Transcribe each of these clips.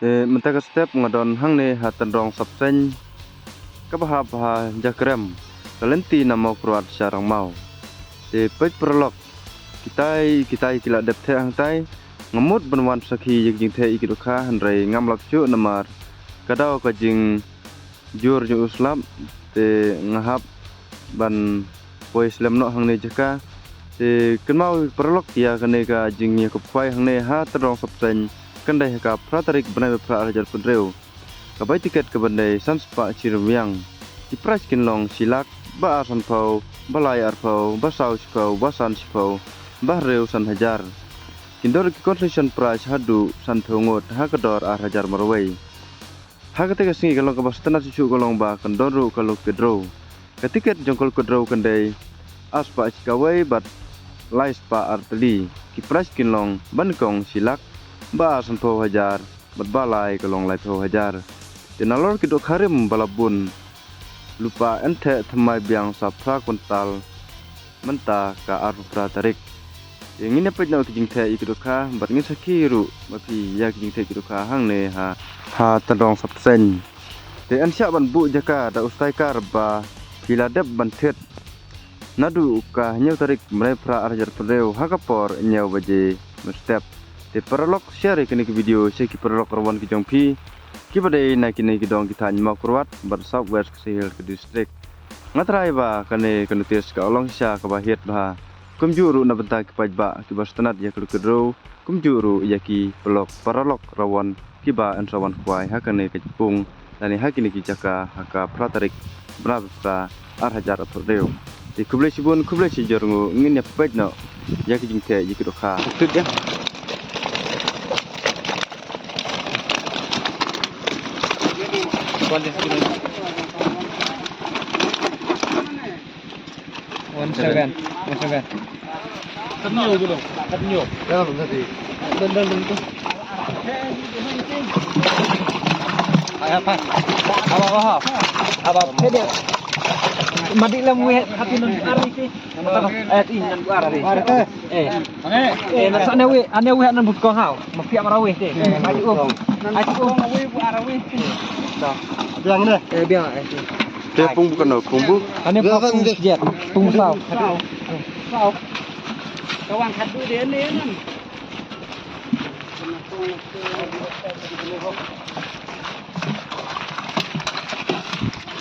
Mentaka step ngadon hang ne hatan rong sapsen kabahap ha jakrem talenti nama kuat sarang mau pek prolog kita kila dep the hang tai ngemut benwan sakhi jing the ikidukha handrai ngamlak chu namar kadau ka jing jur ju uslam te ngahap ban poi islam no hang ne jaka te kenmau prolog ya kane ka jing ye kupai hang ne ha terong sapsen kendai ka pratarik benai pra rajar pendreu kabai tiket ke bandai sanspa ciremiang di price kinlong silak ba arsan pau balai arpau basau spau basan spau bahreu san hajar kindor ki concession price hadu san thongot ha kedor ar hajar marwai ha ketika singi kalong ka bastana susu kalong ba kendoru kalau kedro ketiket jongkol kedro kendai aspa cikawai bat laispa arteli ki price kinlong bankong silak ba sanpo hajar balai kalong lai pho hajar tenalor kidok harim balabun lupa ente thamai biang sapra kuntal menta ka arupra tarik yang ini apa nak kijing the ikidokha bat ngin sakiru mapi ya kijing the ikidokha hang ne ha tadong sapsen te ansya ban bu jaka da ustai kar ba hiladep ban thet nadu ka nyau tarik mrai pra arjar pendeu ha kapor nyau baje step te prolog share kini ke video se ki prolog rawan ki jongpi ki badai na kini ki dong kita nyma kurwat bar southwest sehil ke distrik ngatrai ba kane kanutis ka olong sya ka bahit ba kumjuru na benta ki pajba ki bastanat ya kedro kumjuru ya ki prolog rawan ki ba ansawan kwai ha kane ke jepung dan ha kini ki jaka ha ka pratarik brabsa ar hajar atordeu di kublai sibun kublai sijorngu ngin ya pajno ya ki jingte ya ki dokha tut ya One seven. Ternyo dulu, ternyo. ya belum tadi Dan tu. Apa? Apa? Dia. Madi lah muat hati nan ari sih. Ini nan ari. Nak sana ane nan buka hau. Mafiak marawih deh. Aji wi bu arawi. biang ni Biang. te pung bukan no pung bu Ane pung jet. Pung sao. Kawan hadu dia ni kan.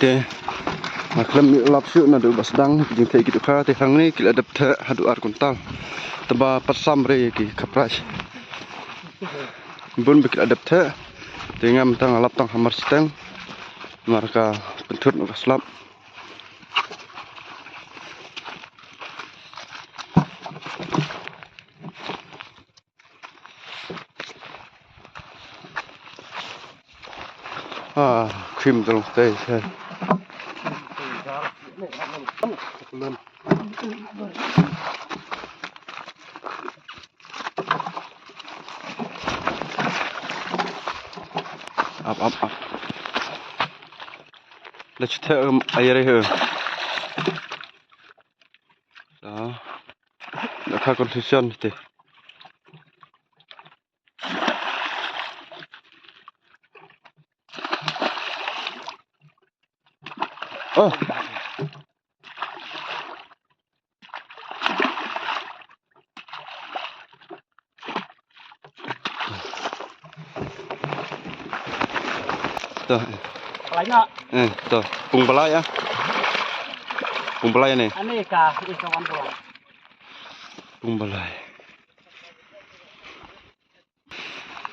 te maklam mi lap syu na do basdang jing te gitu kha te hang ni kila dap the hadu ar kuntal teba pasam re ki kapras bun bikil adap the te ngam tang alap tang hamar sitang marka pentut no kaslap krim tolong stay saya up let's take air here đó đã khai concession thì Banyak. tuh pung balai ya pung balai nih Ane ka kawan pulang. pung balai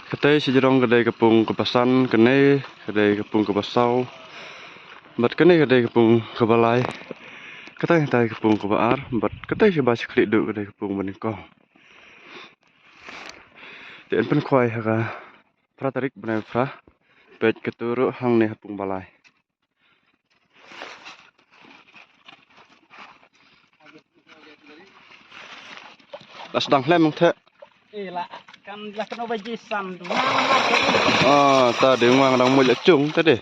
kedai sejerong kedai kepung kepasan kedai kepung kepasau bat kedai kepung kebalai kedai kepung kebaar bat kedai sebas klik duk kedai kepung beningkong dan pen kuai ha pratarik benai pra pet keturu hang ne hapung balai las dang lem the Lah kan lah kena bajisan tu. ta để ngoan đang mua lợn chung thế đi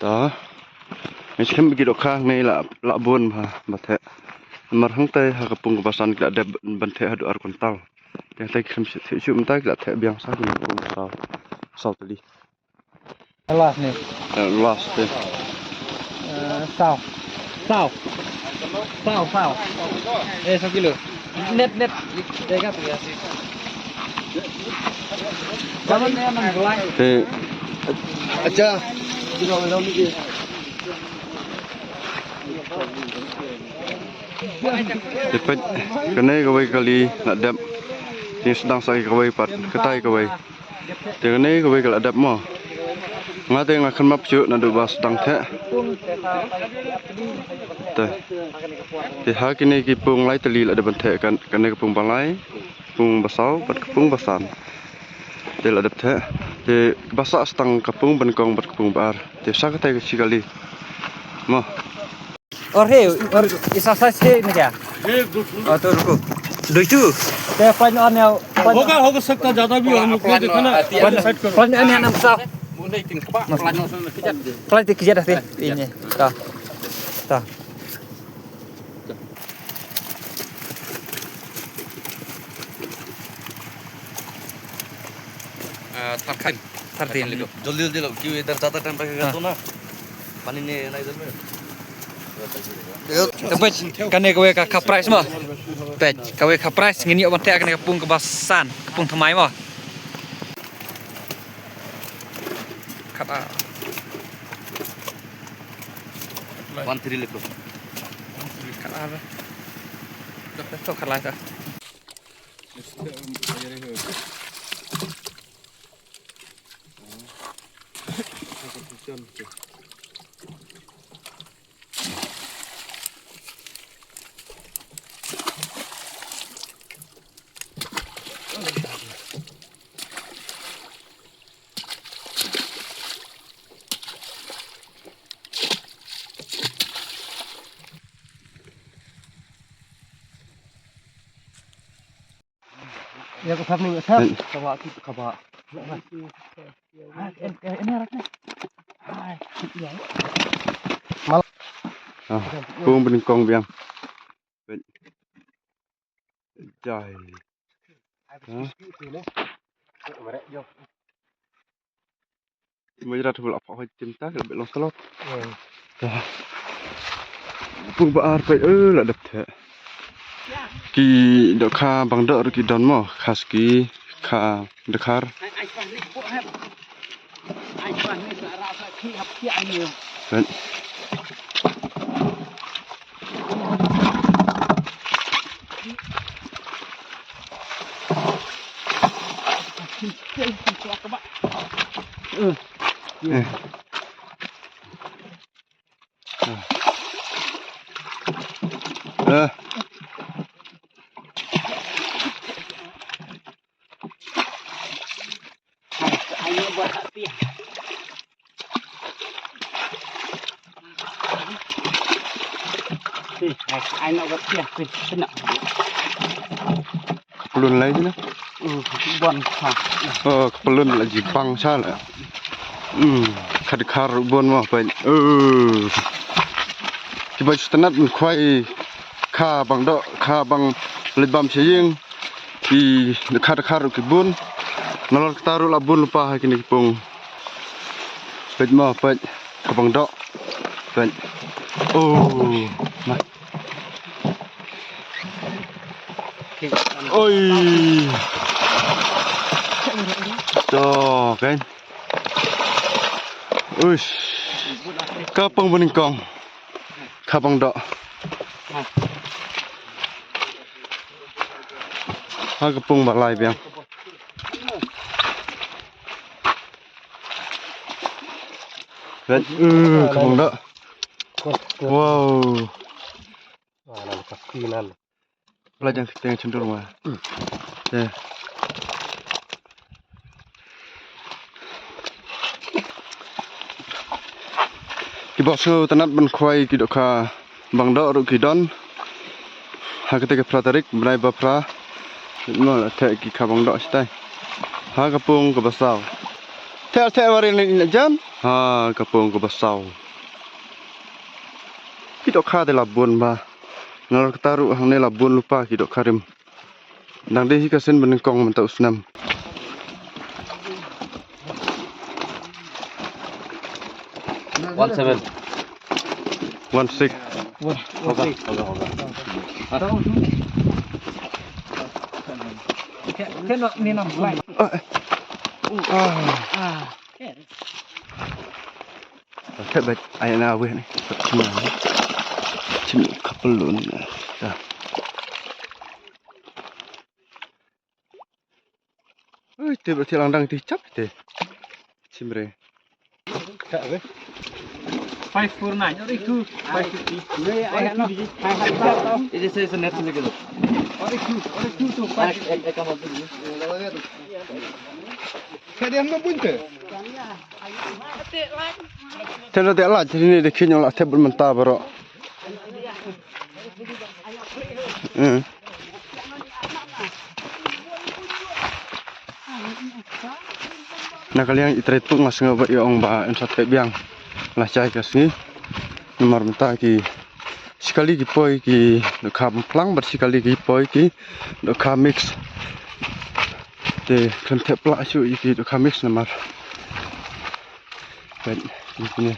đó mình xem cái đồ khác này là buồn mà thế mà thằng tây hà kapung kebasan kita ada bentek hadu ar kontal Yang tadi krim siu mentai kita tak biang sah guna pun sao tadi. Kelas nih. Last deh. Sao. 1 kilo. Net. Đây các bạn. Kamu ni nang gelai. Aja. Dapat kena kawai kali nak dap. Ini sedang saya kawai pat ketai kawai. Dengan ni kawai kalau dap mo. Ngate ngakan map juk nak duk bas sedang tak. Thì hai cái này cái pung lấy tali là để bận thể cái này cái pung bằng lái pung basau bật pung basan thì là đẹp thế thì basa stang cái pung bên con bật pung bar thì sao cái tay cái chigali mà Or isa sai ni kya? तो रुको दुईटू ते फ्लाइन ऑन है होगा सकता ज्यादा भी हम लोग देखो ना फ्लाइन ऑन है नाम sao Mulai tin kebak, pelan kejat. फ्लाइन ते kerja dah ini ta thirteen जल्दी लो क्यों इधर ज्यादा टाइम लगेगा तो ना पानी नहीं ना इधर में Tebet kan ni kowe ka price mo. Pej kowe ka price ngini ok bantek kan kapung kebasan, kapung thamai mo. Kata 1-3 लिख लो kata. Tok khat lai ta. Ya ko family sab kawa ki kawa. Ini aratnya. pung bên con biang trời mới ra thu lọc hỏi chim tác là bị lông slot pung bar phải là đẹp thế ki độ kha bằng đỡ ki don mo khaski kha dekar Ai pas ni rasa ki hap ki ai Đấy. Ai buat tak tiap. Ai nak buat tiap kena. Pelun lagi na. Buat ha. Pelun là gì băng sao là. Khad khar bon mo phải. Ki ba stanat khoai kha bằng độ kha bằng lịch bam xe riêng thì khad khar ki bun. Nalor taruh la bun lupa hai kini pung. Phải mo phải kha bằng độ. Phải. Mà. Ôi cho cái ui kapang bening kong kapang dok ha kapung bak lai biang kan kapang dok wow pelajar kita yang cenderung mah ki bosu tanat ban khoi ki dokha bangdo ru ki don ha kete ke pratarik bnai bapra no the ki khabang do stai ha kapung ke basau the warin ni jan ha kapung ke basau ki dokha de labun ba nor taru hang ne labun lupa ki dokha rim Nang deh kasen benengkong mentau senam. One seven. 16. Kenok ni nam lain. Kayak baik ayat nawe ni. Cuma kapelun. Dah. Oi, tu berarti landang dicap tu. Cimre. 549 itu 550 ni ai no ai hat tau Ini saya senet sini gitu. itu tu Kamu dulu. Tena dia lah jadi ni dekin yang lah tebel mentah baru. Nah kalian itret tu ngas ngabak yang ba en sate biang lah cai kasih nomor mentah ki sekali ki poi ki dekam plang bersekali ki poi ki dekam mix de kan tepla su ki dekam mix nomor. Baik, ini